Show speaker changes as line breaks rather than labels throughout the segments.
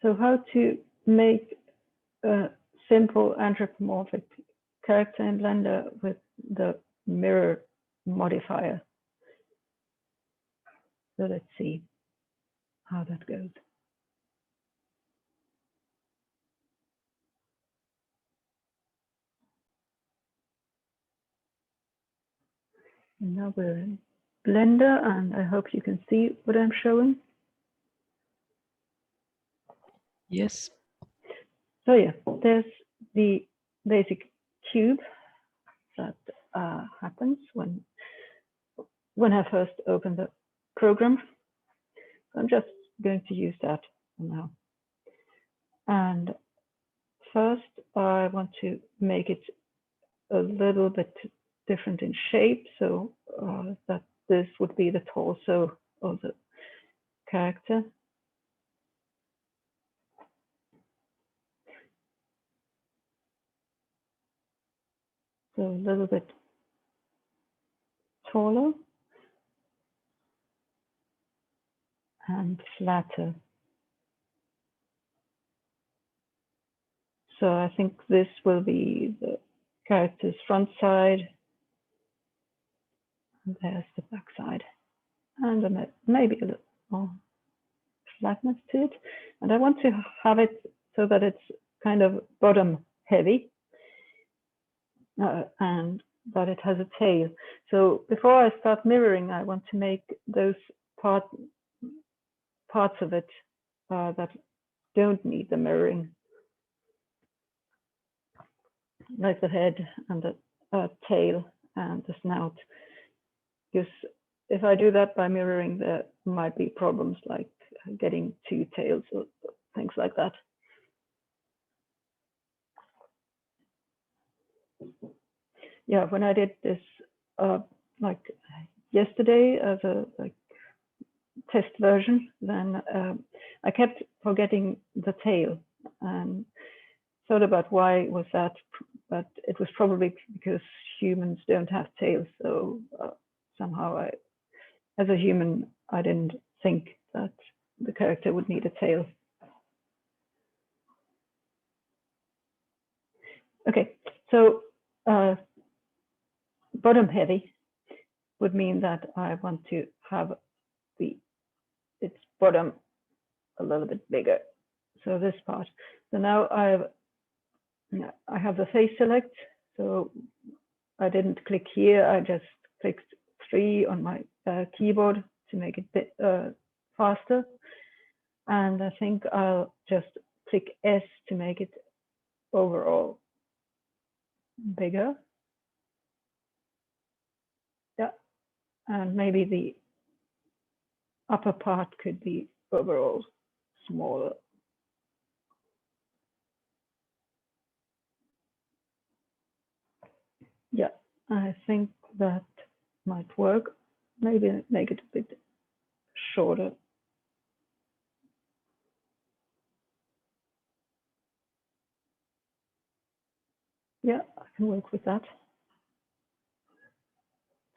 So how to make a simple anthropomorphic character in Blender with the mirror modifier. So let's see how that goes. And now we're in Blender, and I hope you can see what I'm showing.
Yes.
So yeah, there's the basic cube that happens when I first open the program. I'm just going to use that for now. And first, I want to make it a little bit different in shape, so that this would be the torso of the character. So a little bit taller and flatter. So I think this will be the character's front side. And there's the back side. And maybe a little more flatness to it. And I want to have it so that it's kind of bottom heavy. And that it has a tail. So before I start mirroring, I want to make those parts of it that don't need the mirroring, like the head and the tail and the snout. Because if I do that by mirroring, there might be problems like getting two tails or things like that. Yeah, when I did this like yesterday as a test version, then I kept forgetting the tail and thought about why was that, but it was probably because humans don't have tails. So somehow as a human, I didn't think that the character would need a tail. Okay, so bottom heavy would mean that I want to have its bottom a little bit bigger. So this part. So now I have the face select. So I didn't click here. I just clicked 3 on my keyboard to make it a bit faster. And I think I'll just click S to make it overall bigger. Yeah, and maybe the upper part could be overall smaller. Yeah, I think that might work. Maybe make it a bit shorter. Yeah, I can work with that.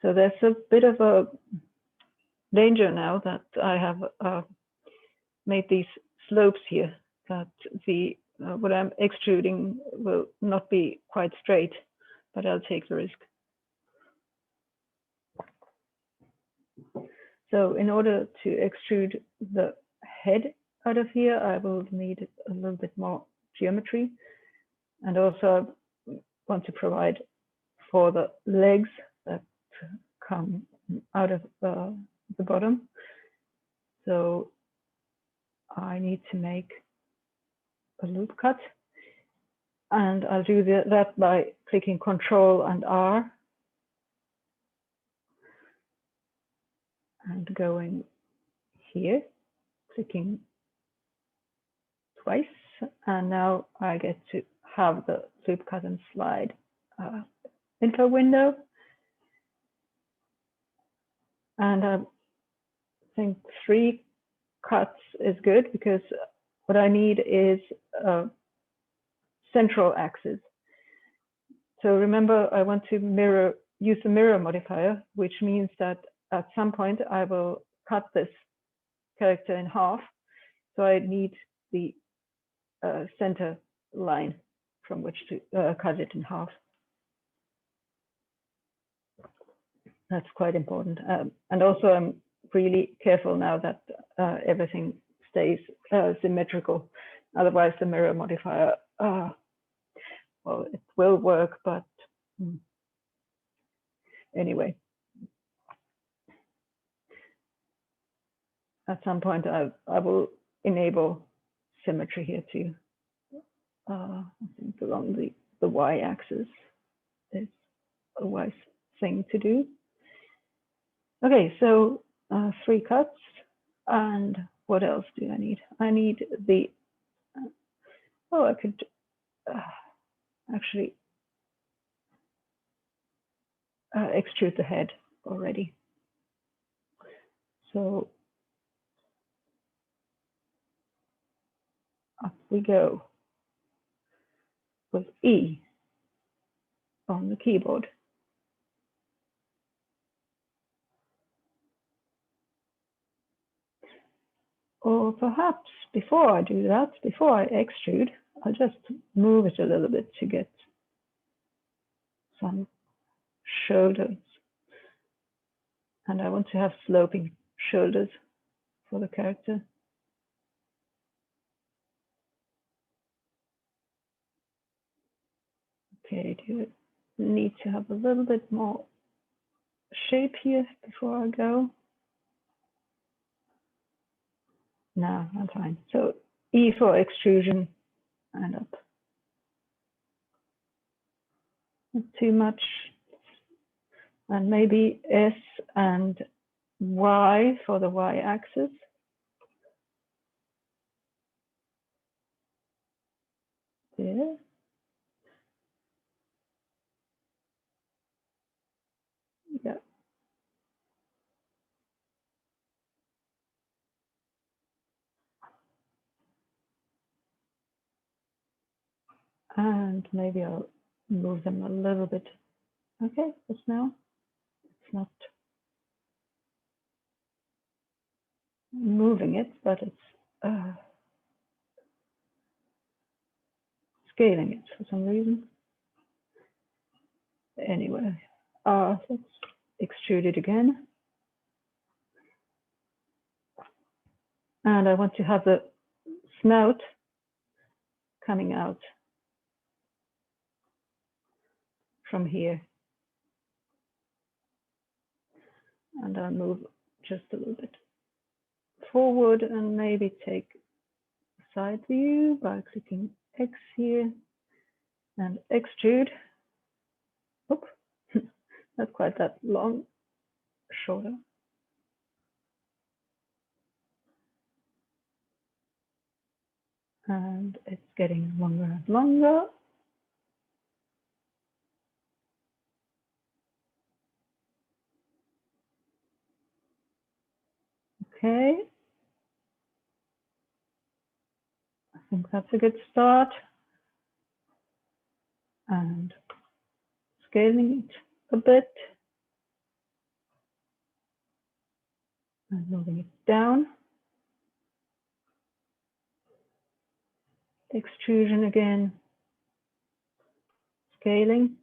So there's a bit of a danger now that I have made these slopes here, that the what I'm extruding will not be quite straight, but I'll take the risk. So in order to extrude the head out of here, I will need a little bit more geometry, and also want to provide for the legs that come out of the bottom. So I need to make a loop cut, and I'll do that by clicking Control and R and going here, clicking twice, and now I get to have the loop cut and slide info window. And I think 3 cuts is good because what I need is a central axis. So remember, I want to use the mirror modifier, which means that at some point I will cut this character in half. So I need the center line from which to cut it in half. That's quite important. And also I'm really careful now that everything stays symmetrical. Otherwise the mirror modifier, well, it will work, but anyway. At some point I will enable symmetry here too. I think along the y-axis is a wise thing to do. Okay, so 3 cuts, and what else do I need? I need the, oh, I could actually extrude the head already. So up we go with E on the keyboard. Or perhaps before I do that, before I extrude, I'll just move it a little bit to get some shoulders. And I want to have sloping shoulders for the character. Okay, do I need to have a little bit more shape here before I go? No, I'm fine. So E for extrusion and up. Not too much. And maybe S and Y for the Y-axis. There. Yeah. And maybe I'll move them a little bit. Okay, just now. It's not moving it, but it's scaling it for some reason. Anyway, let's extrude it again. And I want to have the snout coming out from here. And I'll move just a little bit forward and maybe take a side view by clicking X here and extrude. Oop, not quite that long, shorter. And it's getting longer and longer. Okay. I think that's a good start. And scaling it a bit. And moving it down. Extrusion again. Scaling.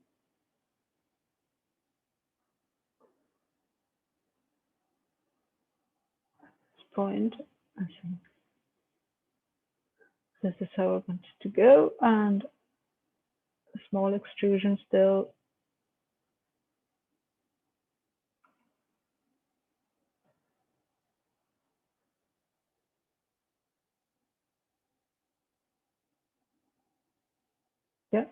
Point, I think this is how I want it to go, and a small extrusion still. Yeah.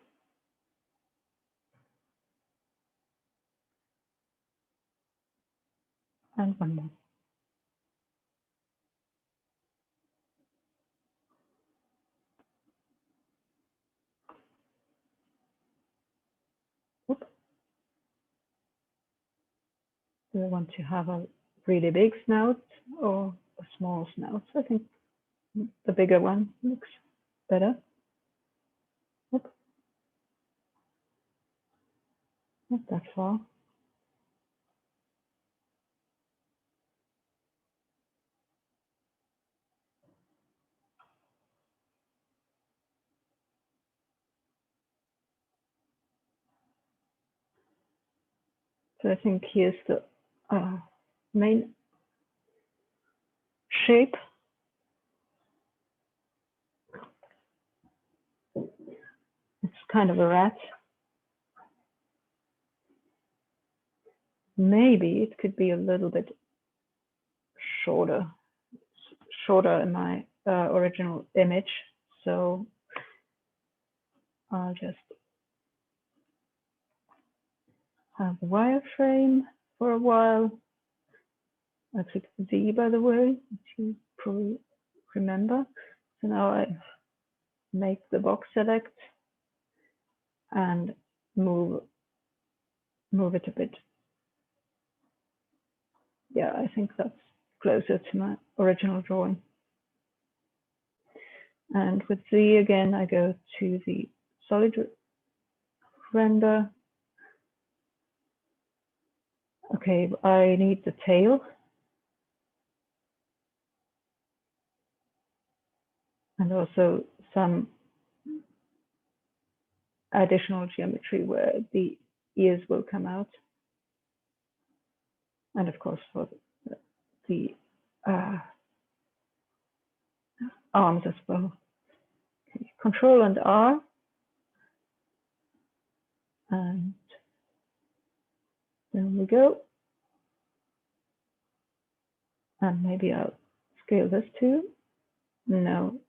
And one more. Oop. Do I want to have a really big snout or a small snout? I think the bigger one looks better. Oop. Not that far. So I think here's the main shape. It's kind of a rat. Maybe it could be a little bit shorter in my original image. So I'll just have a wireframe for a while. I click Z, by the way, which you probably remember. So now I make the box select and move it a bit. Yeah, I think that's closer to my original drawing. And with Z again, I go to the solid render. Okay, I need the tail. And also some additional geometry where the ears will come out. And of course, for the arms as well. Okay. Control and R. And there we go. And maybe I'll scale this too. No,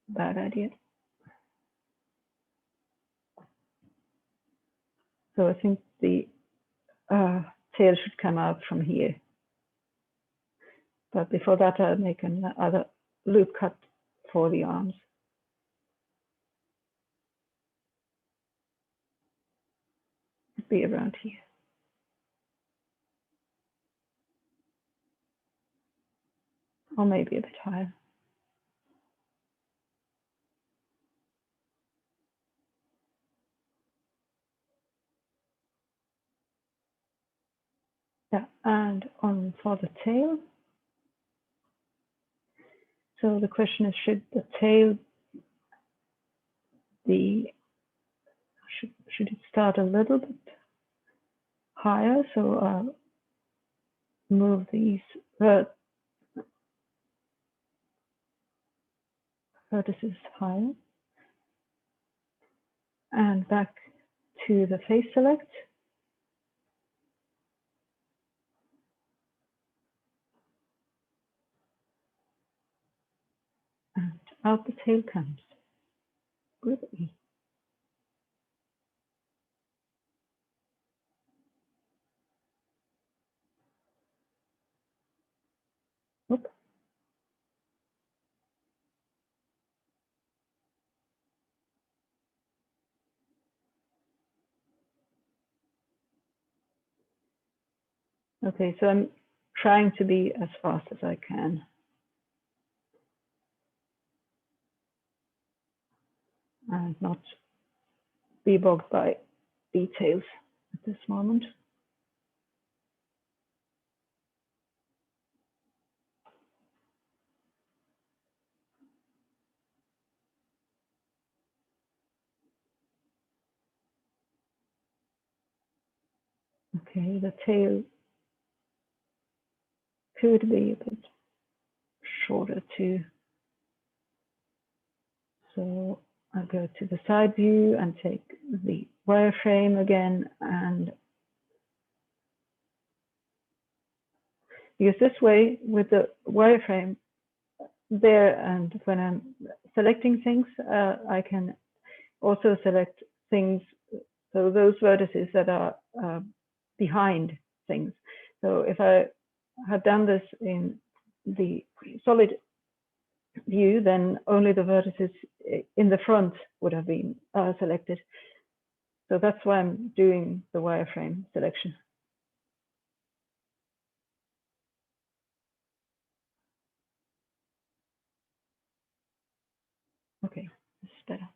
bad idea. So I think the tail should come out from here. But before that, I'll make another loop cut for the arms. It'd be around here. Or maybe a bit higher. Yeah, and on for the tail. So the question is, should the tail be, should it start a little bit higher? So I'll move these vertices higher. And back to the face select. And out the tail comes with E. Oop. Okay, so I'm trying to be as fast as I can. And not be bogged by details at this moment. Okay, the tail could be a bit shorter too. So I'll go to the side view and take the wireframe again, and because this way with the wireframe there, and when I'm selecting things, I can also select things, so those vertices that are behind things. So if I had done this in the solid view, then only the vertices in the front would have been selected. So that's why I'm doing the wireframe selection. Okay, this is better.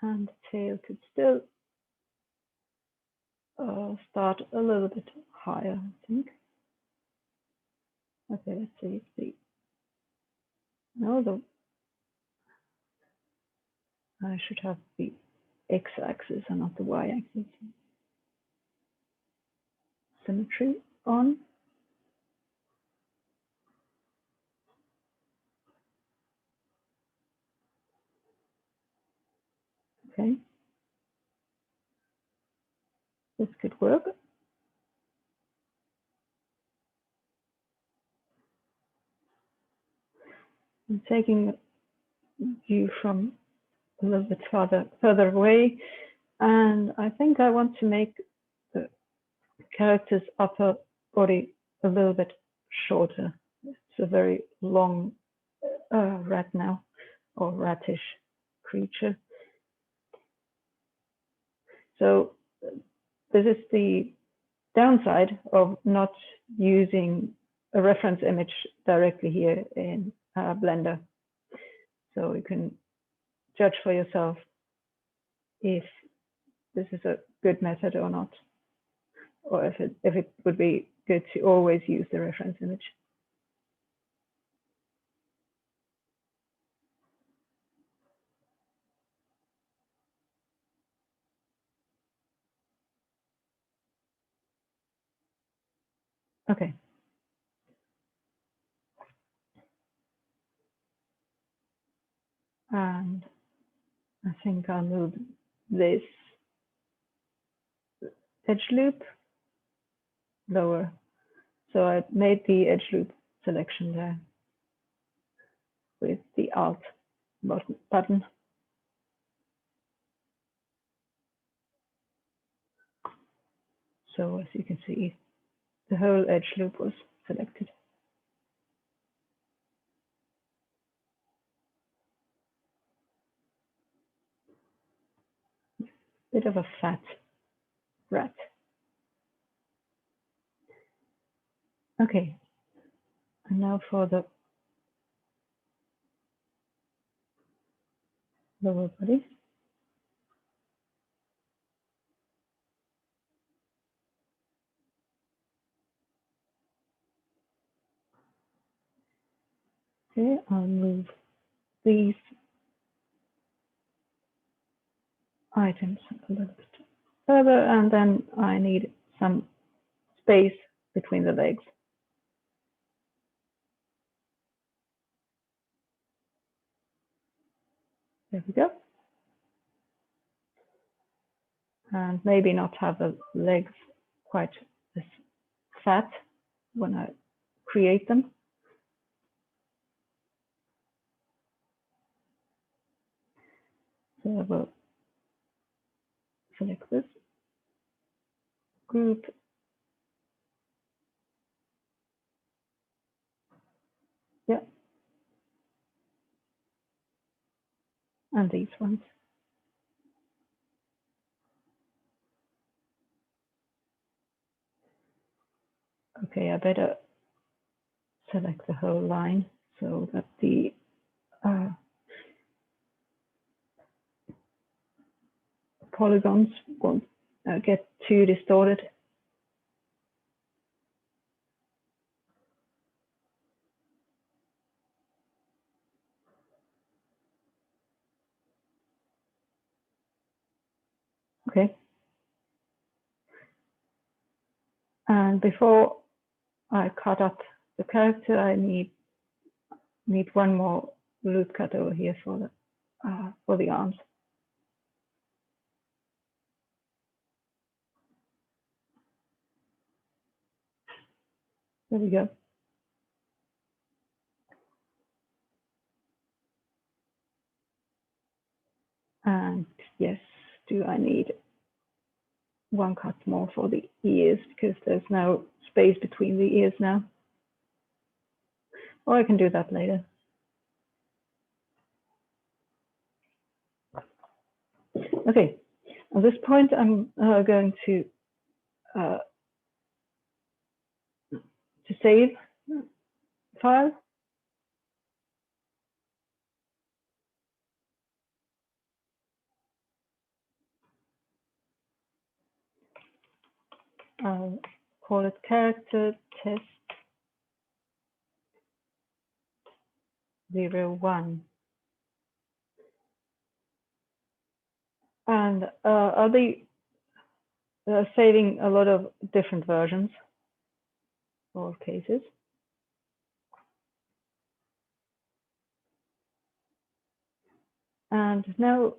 And the tail could still start a little bit higher, I think. Okay, let's see. No, I should have the x-axis and not the y-axis. Symmetry on. Okay. This could work. I'm taking view from a little bit further away, and I think I want to make the character's upper body a little bit shorter. It's a very long rat now, or ratish creature. So this is the downside of not using a reference image directly here in Blender. So you can judge for yourself if this is a good method or not, or if it would be good to always use the reference image. Okay. And I think I'll move this edge loop lower. So I made the edge loop selection there with the Alt button. So as you can see, the whole edge loop was selected. Bit of a fat rat. Okay, and now for the lower body. Okay, I'll move these items a little bit further, and then I need some space between the legs. There we go. And maybe not have the legs quite as fat when I create them. So I will select this group. Yeah. And these ones. Okay, I better select the whole line so that the polygons won't get too distorted. Okay. And before I cut up the character, I need one more loop cut over here for the arms. There we go. And yes, do I need one cut more for the ears, because there's no space between the ears now. Or I can do that later. Okay, at this point, I'm going to save file. I'll call it character test 01. And I'll be saving a lot of different versions for all cases. And now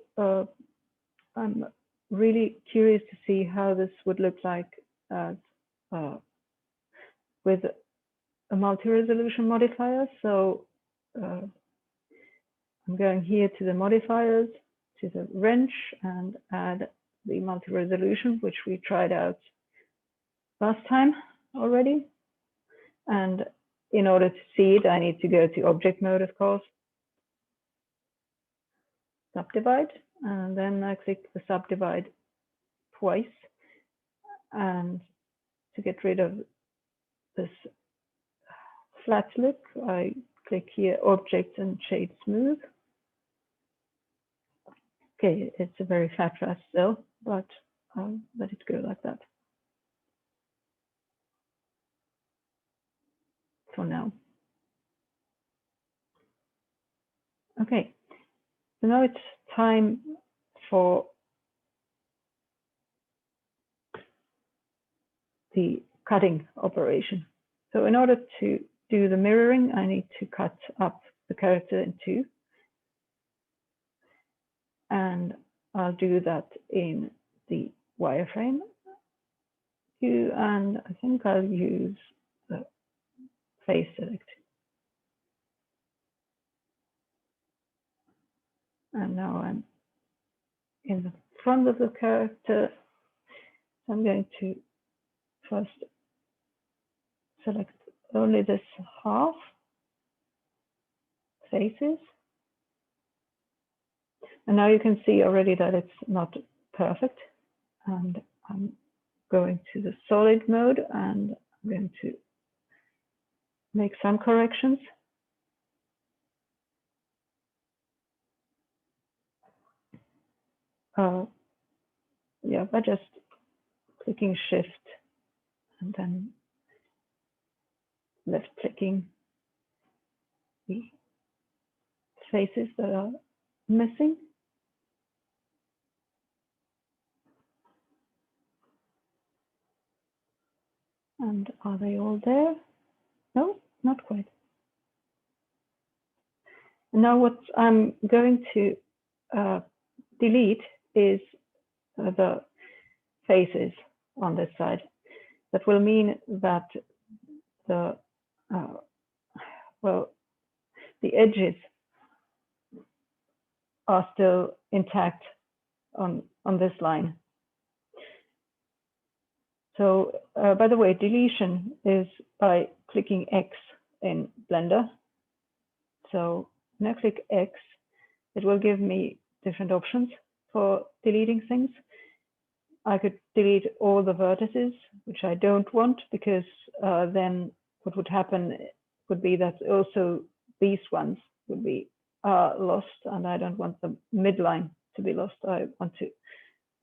I'm really curious to see how this would look like with a multi-resolution modifier. So I'm going here to the modifiers, to the wrench, and add the multi-resolution, which we tried out last time already. And in order to see it, I need to go to object mode, of course, subdivide, and then I click the subdivide twice. And to get rid of this flat look, I click here, object, and shade smooth. Okay, it's a very fat rat still, but I'll let it go like that for now. Okay, so now it's time for the cutting operation. So in order to do the mirroring, I need to cut up the character in two. And I'll do that in the wireframe view, and I think I'll use the face select. And now I'm in the front of the character. So I'm going to first select only this half, faces. And now you can see already that it's not perfect. And I'm going to the solid mode, and I'm going to make some corrections. Yeah, by just clicking Shift and then left clicking the faces that are missing. And are they all there? No, not quite. And now what I'm going to delete is the faces on this side. That will mean that the the edges are still intact on this line. So by the way, deletion is by clicking X in Blender. So when I click X, it will give me different options for deleting things. I could delete all the vertices, which I don't want, because then what would happen would be that also these ones would be lost, and I don't want the midline to be lost. I want to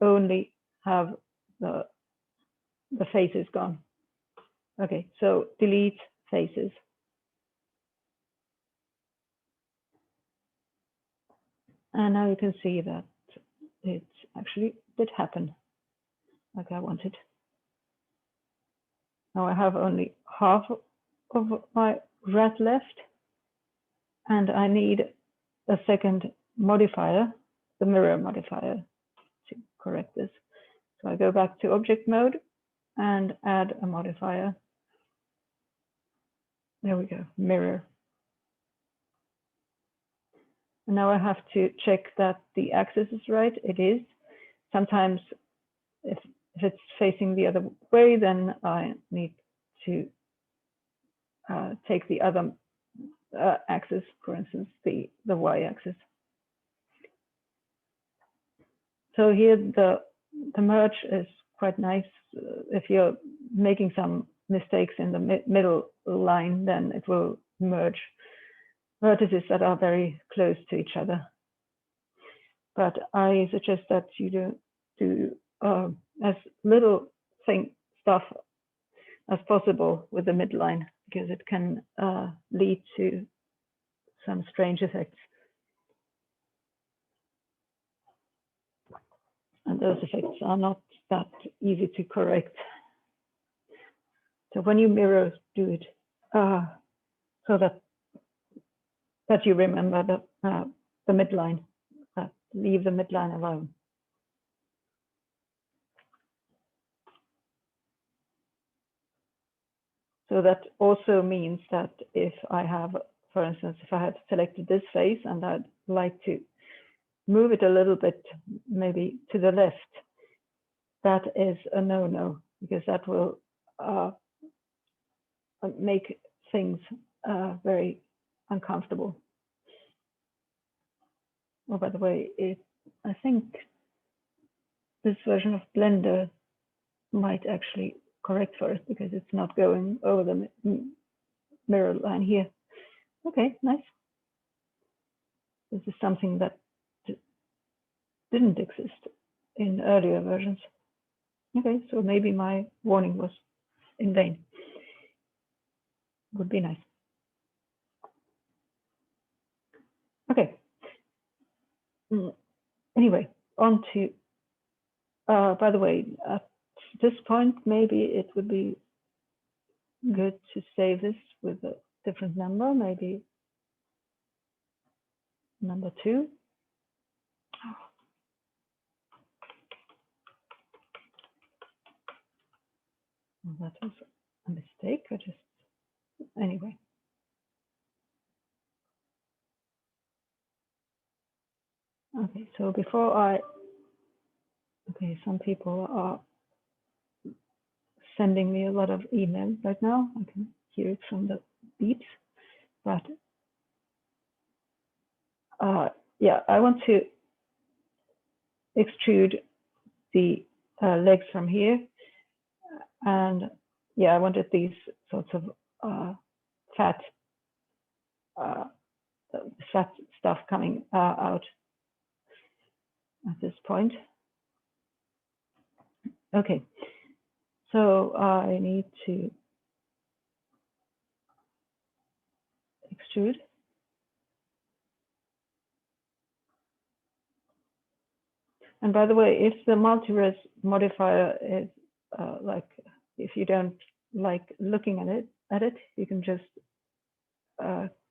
only have the faces gone. Okay, so delete faces. And now you can see that it actually did happen like I wanted. Now I have only half of my rat left, and I need a second modifier, the mirror modifier, to correct this. So I go back to object mode and add a modifier. There we go, mirror. And now I have to check that the axis is right. It is. Sometimes if it's facing the other way, then I need to take the other axis, for instance, the y-axis. So here the merge is quite nice. If you're making some mistakes in the middle line, then it will merge vertices that are very close to each other. But I suggest that you do as little stuff as possible with the midline, because it can lead to some strange effects. And those effects are not that easy to correct. So when you mirror, do it so that you remember the midline, leave the midline alone. So that also means that if I have, for instance, if I have selected this face and I'd like to move it a little bit, maybe to the left, that is a no-no, because that will make things very uncomfortable. Oh, by the way, I think this version of Blender might actually correct for us, because it's not going over the mirror line here. Okay, nice. This is something that didn't exist in earlier versions. Okay, so maybe my warning was in vain. Would be nice. Okay. Anyway, on to, by the way, at this point, maybe it would be good to save this with a different number, maybe number 2. Well, that was a mistake. Anyway. Okay, so before okay, some people are sending me a lot of email right now. I can hear it from the beeps, but yeah, I want to extrude the legs from here, and yeah, I wanted these sorts of fat stuff coming out at this point. Okay, so I need to extrude. And by the way, if the multi-res modifier is like, if you don't like looking at it, you can just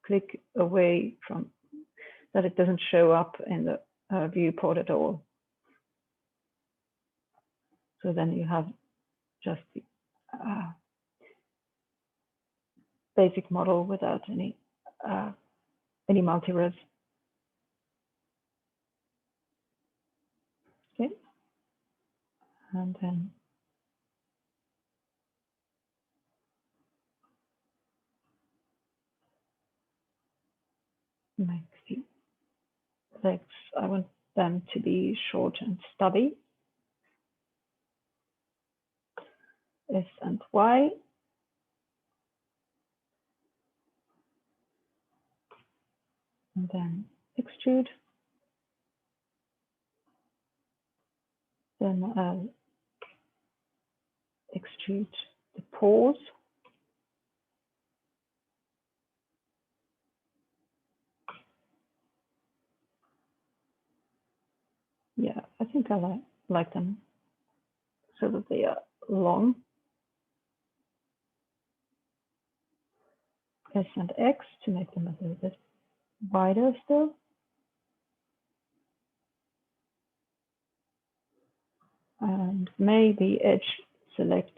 click away from that. It doesn't show up in the viewport at all. So then you have just the basic model without any multi-res. Okay, and then make the legs, I want them to be short and stubby. S and Y. And then extrude. Then I'll extrude the paws. Yeah, I think I like them so that they are long. S and X to make them a little bit wider still. And maybe edge select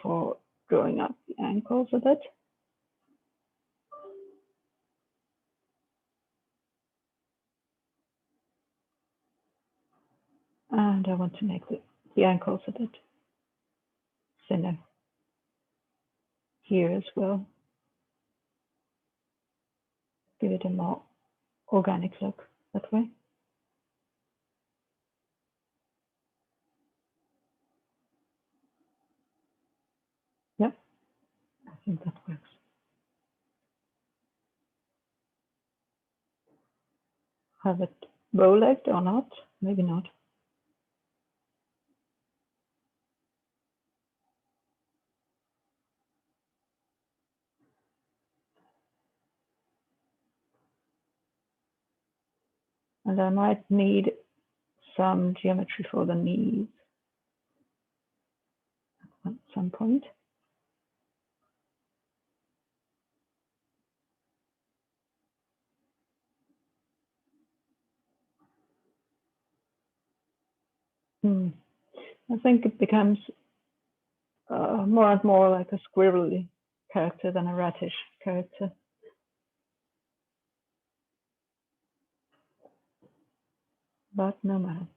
for drawing up the ankles a bit. And I want to make the ankles a bit thinner here as well. Give it a more organic look that way. Yep, I think that works. Have it bow-legged or not? Maybe not. And I might need some geometry for the knees at some point. I think it becomes more and more like a squirrely character than a ratish character. But no matter.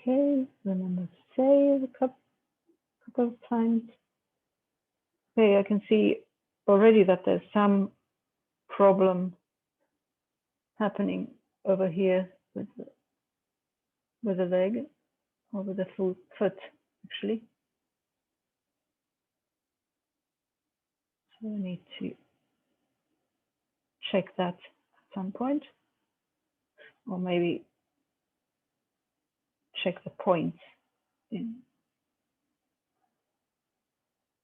Okay, remember to save a couple of times. Okay, I can see already that there's some problem happening over here with the leg, or with the foot actually. So I need to check that at some point, or maybe check the points in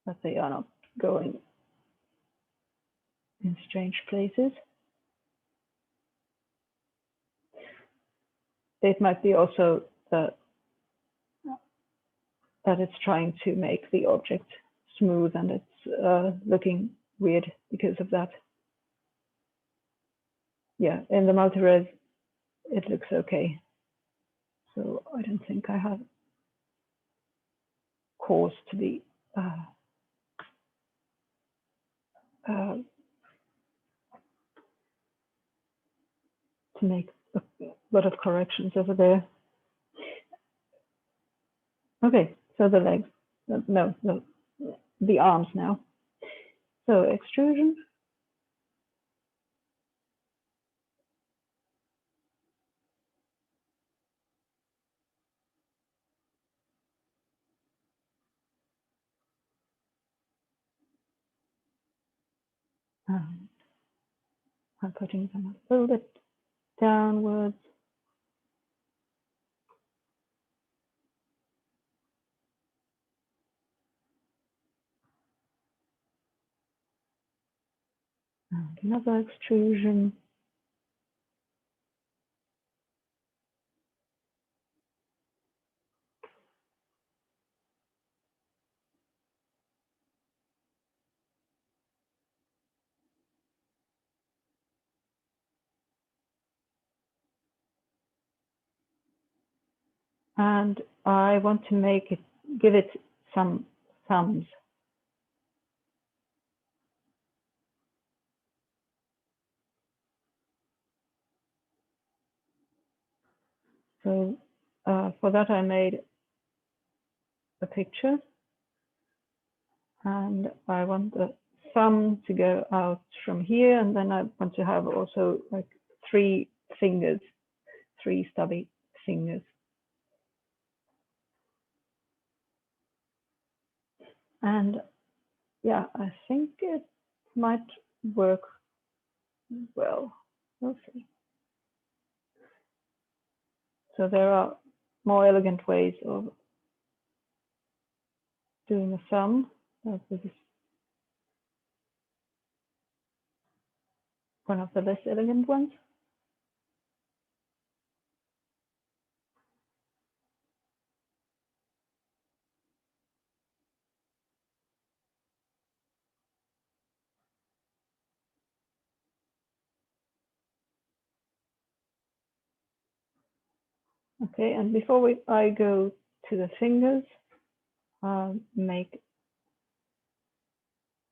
that they are not going in strange places. It might be also that it's trying to make the object smooth and it's looking weird because of that. Yeah, in the multi-res, it looks okay. So I don't think I have cause to be to make a lot of corrections over there. Okay, so the legs, no, the arms now. So extrusion. I'm putting them a little bit downwards. And another extrusion. And I want to give it some thumbs. So for that, I made a picture, and I want the thumb to go out from here, and then I want to have also like 3 fingers, 3 stubby fingers. And yeah, I think it might work well. We'll see. So there are more elegant ways of doing a thumb. This is one of the less elegant ones. Okay, and before I go to the fingers, I'll make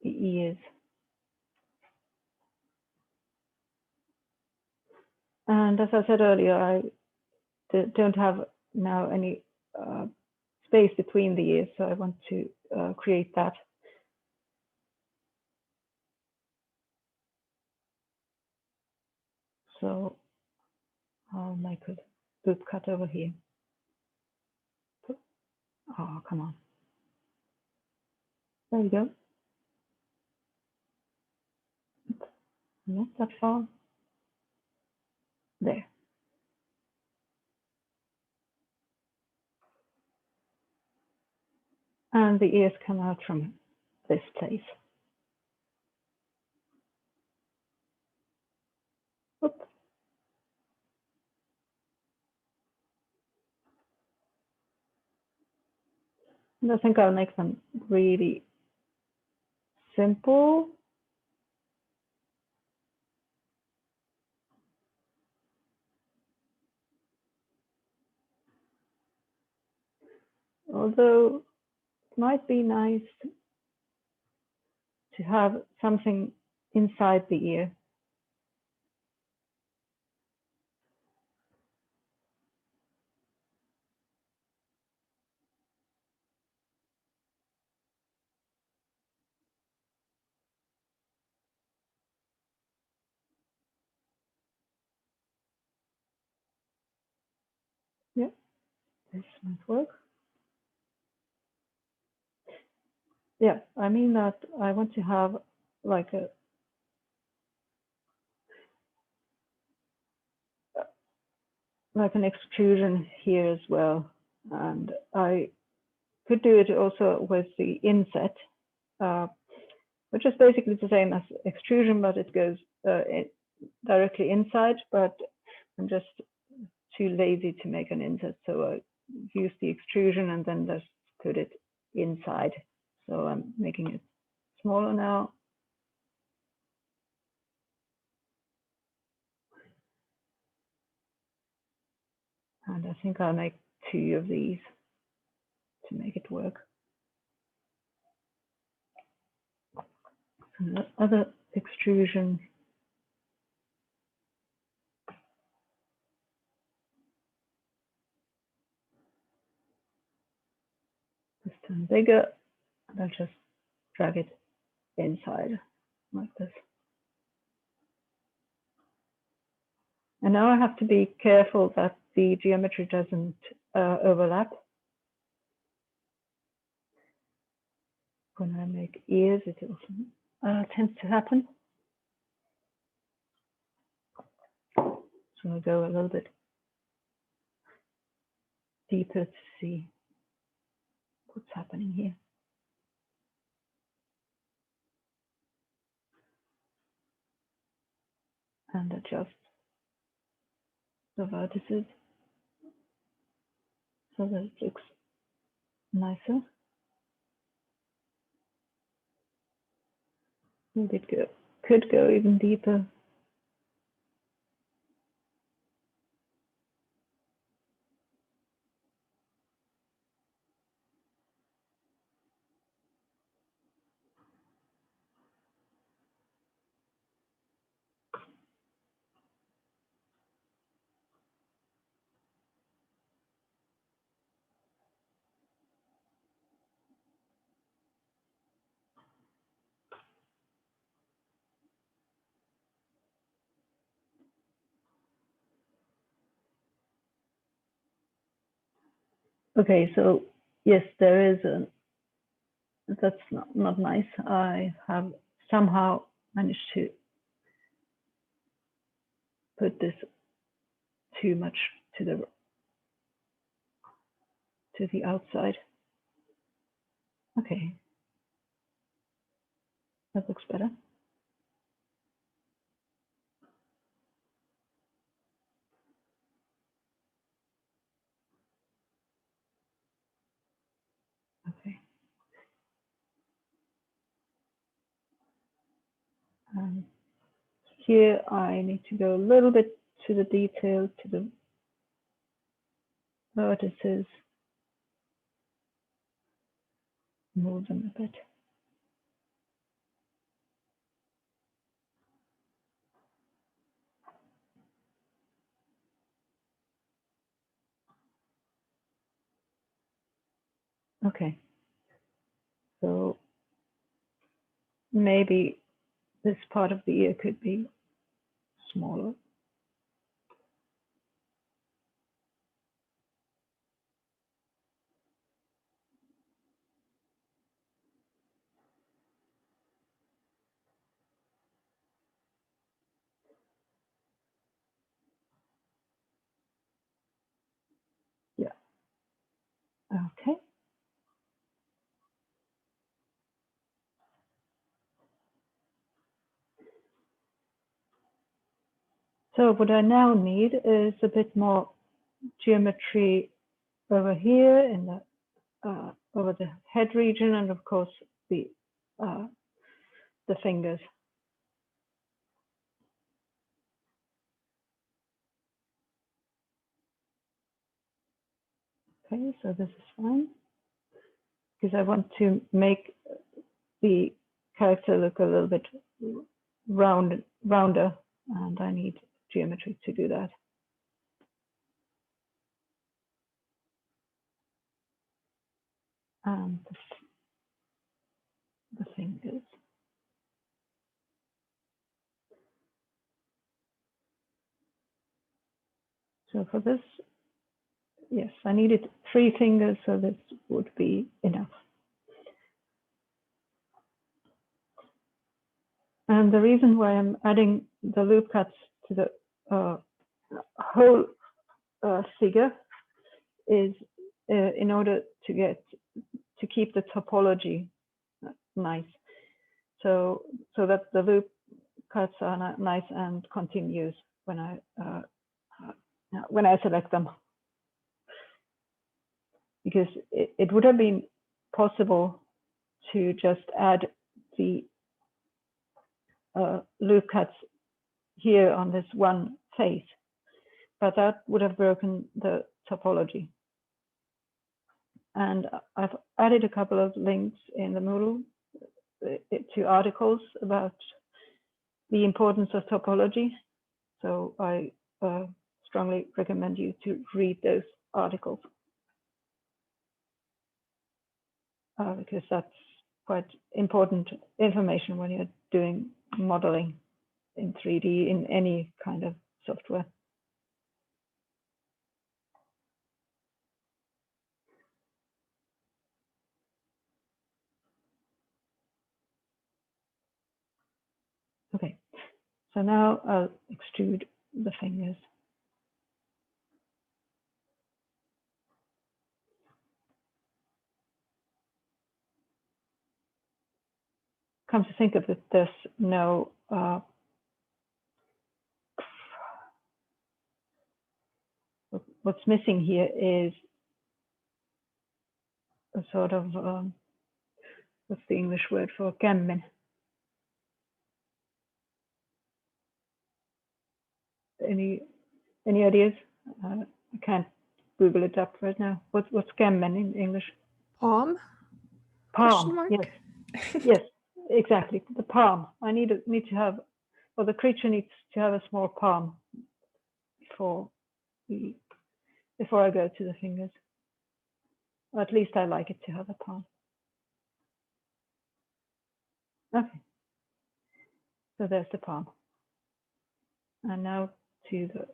the ears. And as I said earlier, I don't have now any space between the ears, so I want to create that. So I'll make a boot cut over here. Oh, come on. There you go. Not that far. There. and the ears come out from this place. Oops. And I think I'll make them really simple. Although it might be nice to have something inside the ear. Yeah, this might work. Yeah, I mean that I want to have like an extrusion here as well, and I could do it also with the inset, which is basically the same as extrusion, but it goes directly inside. But I'm just too lazy to make an inset, so I use the extrusion and then just put it inside. So I'm making it smaller now. And I think I'll make 2 of these to make it work. And the other extrusion this time bigger, and I'll just drag it inside like this. And now I have to be careful that the geometry doesn't overlap. When I make ears, it also tends to happen. So I'll go a little bit deeper to see what's happening here. And adjust the vertices so that it looks nicer. Maybe it could go even deeper. Okay, so yes, there is a, that's not nice. I have somehow managed to put this too much to the outside. Okay, that looks better. Okay. Here I need to go a little bit to the detail, to the vertices, move them a bit. Okay, so maybe this part of the ear could be smaller. Yeah. Okay. So what I now need is a bit more geometry over here in the over the head region, and of course the fingers. Okay, so this is fine because I want to make the character look a little bit rounder, and I need geometry to do that. And the fingers. So for this, yes, I needed 3 fingers, so this would be enough. And the reason why I'm adding the loop cuts to the whole figure is in order to keep the topology nice, so that the loop cuts are nice and continuous when I select them, because it would have been possible to just add the loop cuts here on this one face, but that would have broken the topology. And I've added a couple of links in the Moodle to articles about the importance of topology. So I strongly recommend you to read those articles because that's quite important information when you're doing modeling in 3D in any kind of software. Okay, so now I'll extrude the fingers. Come to think of it, there's no what's missing here is a sort of what's the English word for kämmen? Any ideas? I can't Google it up right now. What's kämmen in English?
Palm?
Palm. Yes. Yes, exactly. The palm. I need to have, or the creature needs to have a small palm before I go to the fingers. Or at least I like it to have a palm. Okay. So there's the palm. And now to the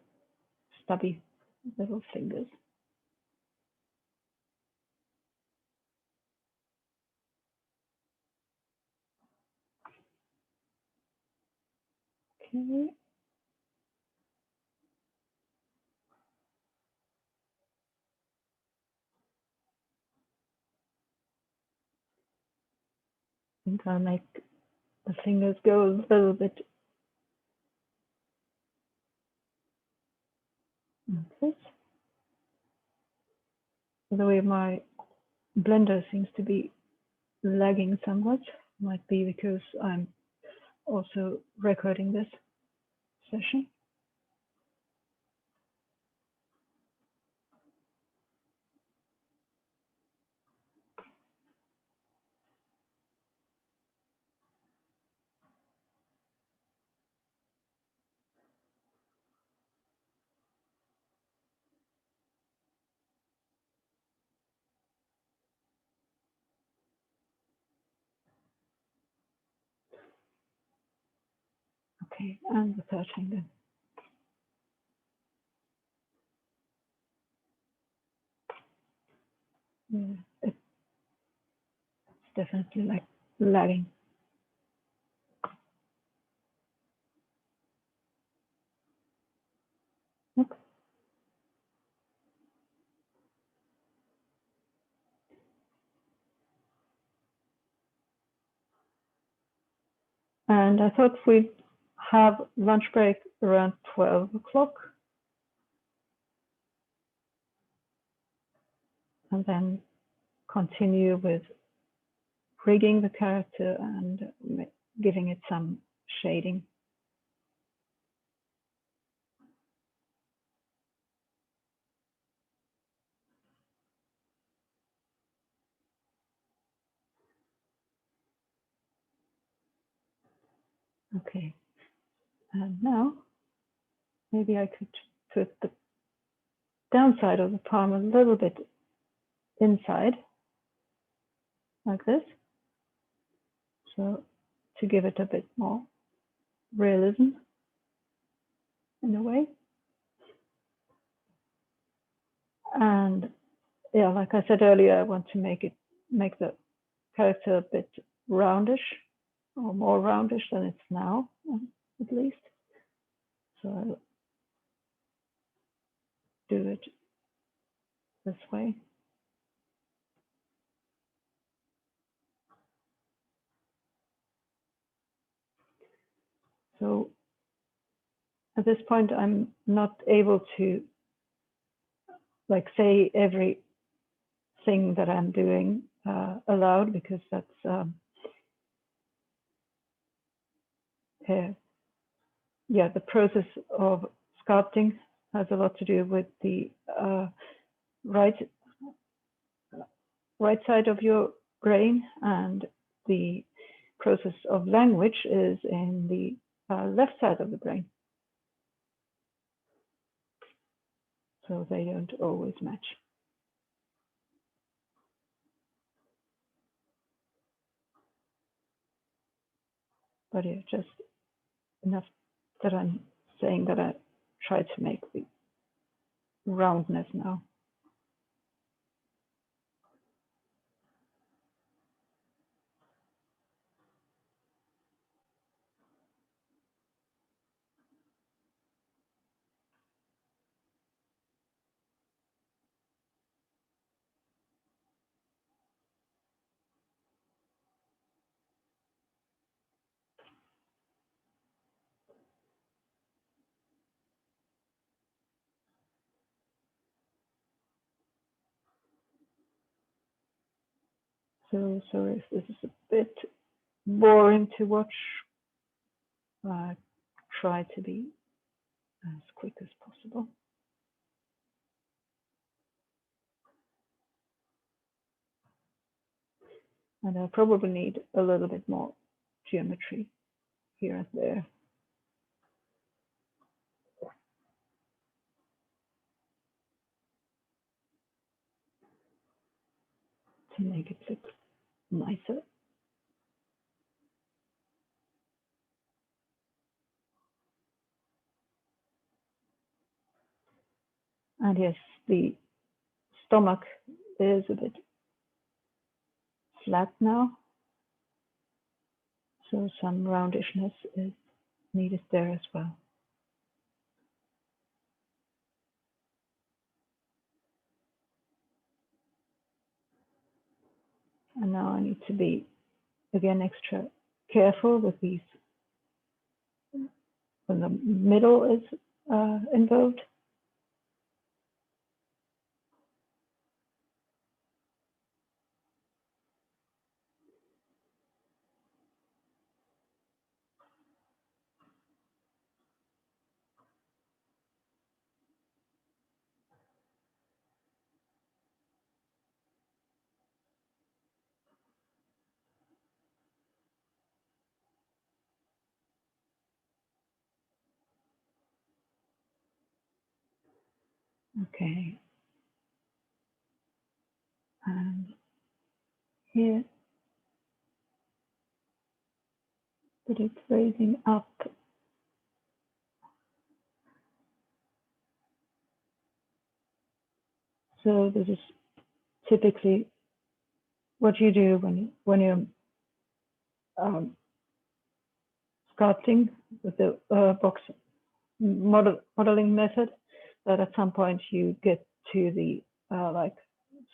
stubby little fingers. Okay. I think I'll make the fingers go a little bit like this. By the way, my Blender seems to be lagging somewhat. Might be because I'm also recording this session. Okay, and the third finger. Yeah, it's definitely like lagging. Okay. And I thought we'd have lunch break around 12 o'clock. And then continue with rigging the character and giving it some shading. Okay, and now maybe I could put the downside of the palm a little bit inside, like this. So to give it a bit more realism in a way. And yeah, like I said earlier, I want to make the character a bit roundish, or more roundish than it's now, at least. So I'll do it this way. So at this point, I'm not able to like say everything that I'm doing aloud, because that's yeah, the process of sculpting has a lot to do with the right side of your brain, and the process of language is in the left side of the brain. So they don't always match. But yeah, just enough that I'm saying that I try to make the roundness now. So sorry if this is a bit boring to watch. I try to be as quick as possible. And I probably need a little bit more geometry here and there. To make it look nicer. And yes, the stomach is a bit flat now. So some roundishness is needed there as well. And now I need to be, again, extra careful with these when the middle is involved. Okay. And here, but it's raising up. So this is typically what you do when you're sculpting with the box modeling method, that at some point you get to the like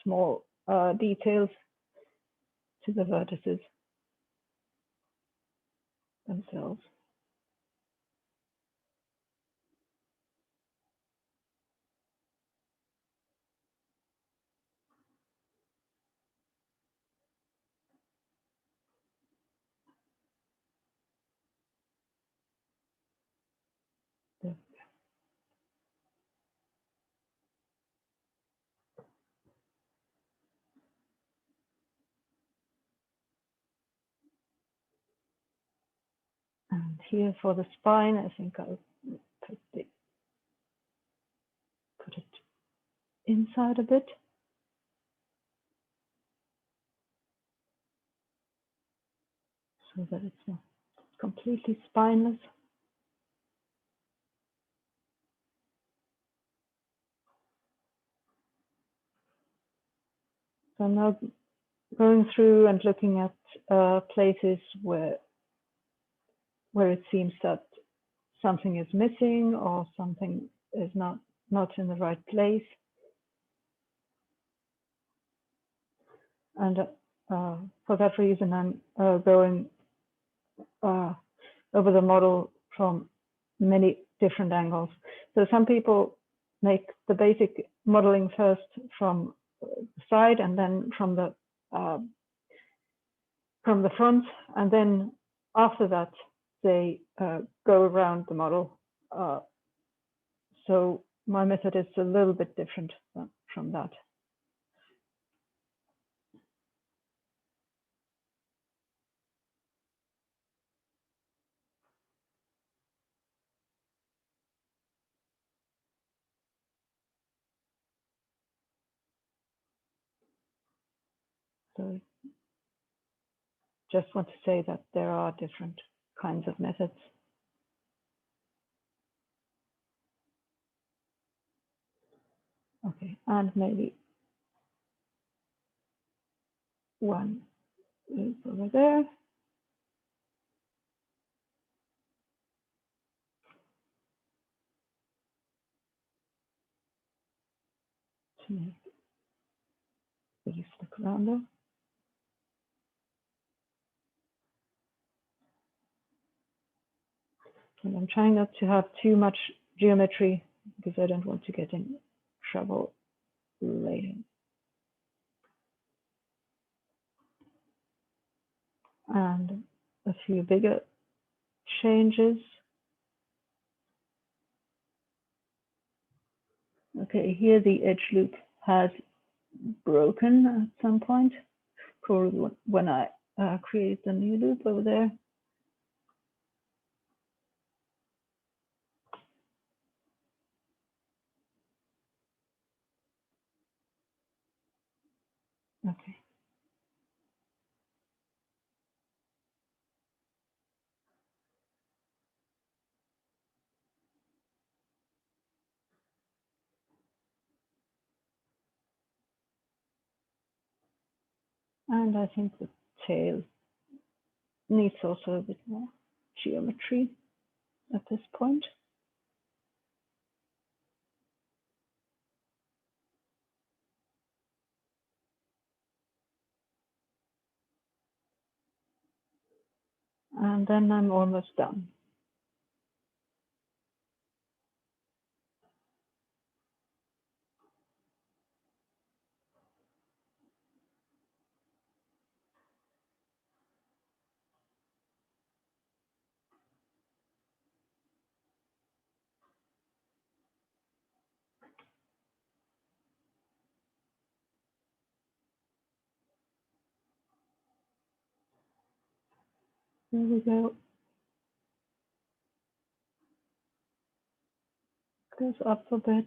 small details, to the vertices themselves. here for the spine, I think I'll put it inside a bit. So that it's not completely spineless. So I'm now going through and looking at places where it seems that something is missing or something is not in the right place. And for that reason, I'm going over the model from many different angles. So some people make the basic modeling first from the side and then from the front, and then after that they go around the model. So my method is a little bit different from that. So just want to say that there are different kinds of methods. Okay, and maybe one loop over there. To make these look rounder. And I'm trying not to have too much geometry because I don't want to get in trouble later. And a few bigger changes. Okay, here the edge loop has broken at some point, probably when I create the new loop over there. Okay. And I think the tail needs also a bit more geometry at this point. And then I'm almost done. There we go. Goes up a bit.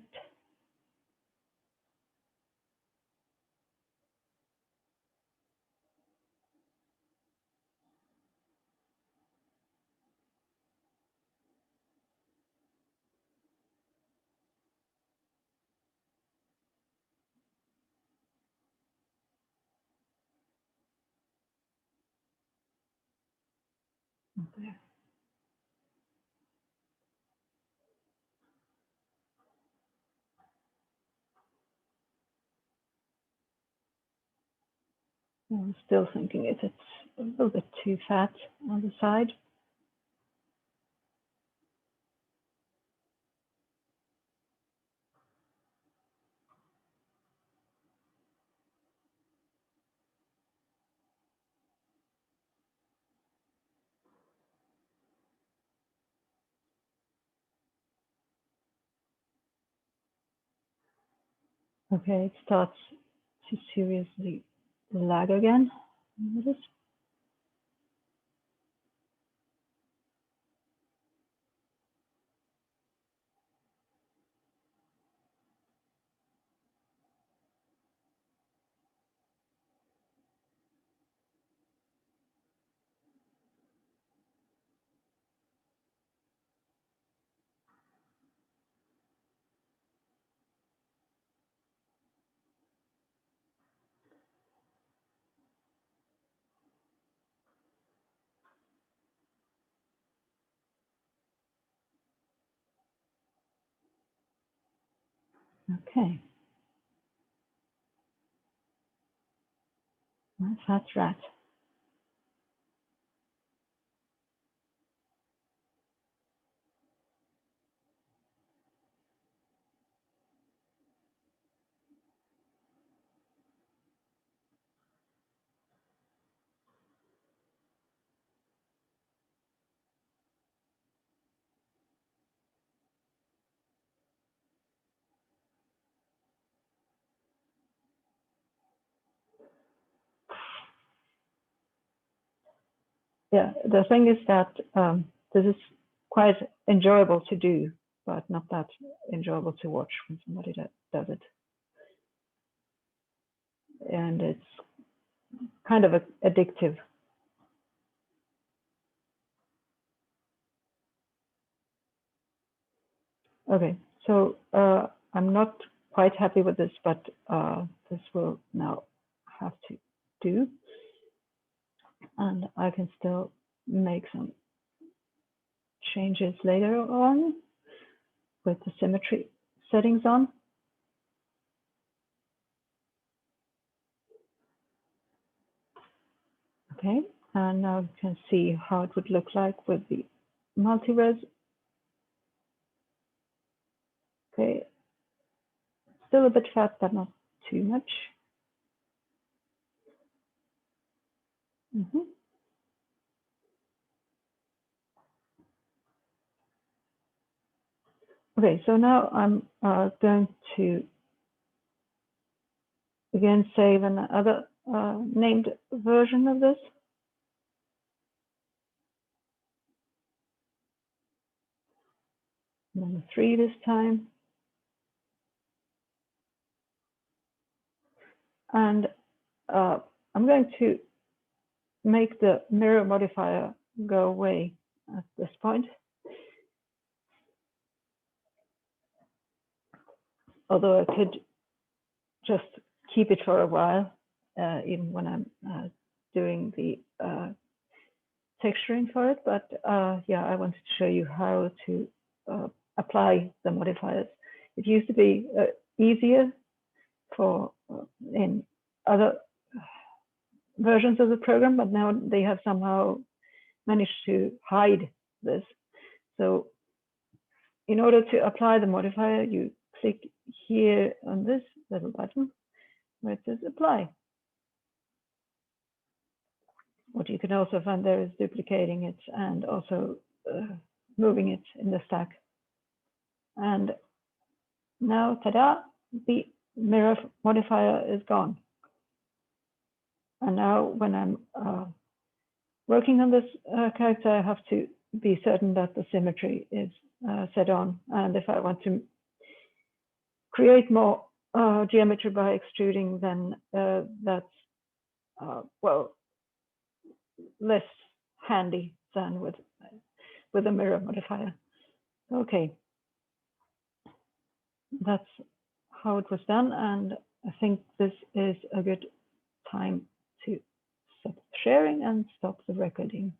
There. I'm still thinking it's a little bit too fat on the side. Okay, it starts to seriously lag again. Notice. Okay. That's right. Yeah, the thing is that this is quite enjoyable to do, but not that enjoyable to watch when somebody does it. And it's kind of addictive. Okay, so I'm not quite happy with this, but this will now have to do. And I can still make some changes later on with the symmetry settings on. Okay, and now you can see how it would look like with the multi-res. Okay, still a bit fat, but not too much. Okay, so now I'm going to again save another named version of this. Number 3 this time. And I'm going to make the mirror modifier go away at this point. Although I could just keep it for a while, even when I'm doing the texturing for it. But yeah, I wanted to show you how to apply the modifiers. It used to be easier for in other versions of the program, but now they have somehow managed to hide this. So in order to apply the modifier, you click here on this little button where it says apply. What you can also find there is duplicating it and also moving it in the stack. And now, ta-da, the mirror modifier is gone. And now when I'm working on this character, I have to be certain that the symmetry is set on. And if I want to create more geometry by extruding, then that's, well, less handy than with a mirror modifier. Okay, that's how it was done. And I think this is a good time to stop sharing and stop the recording.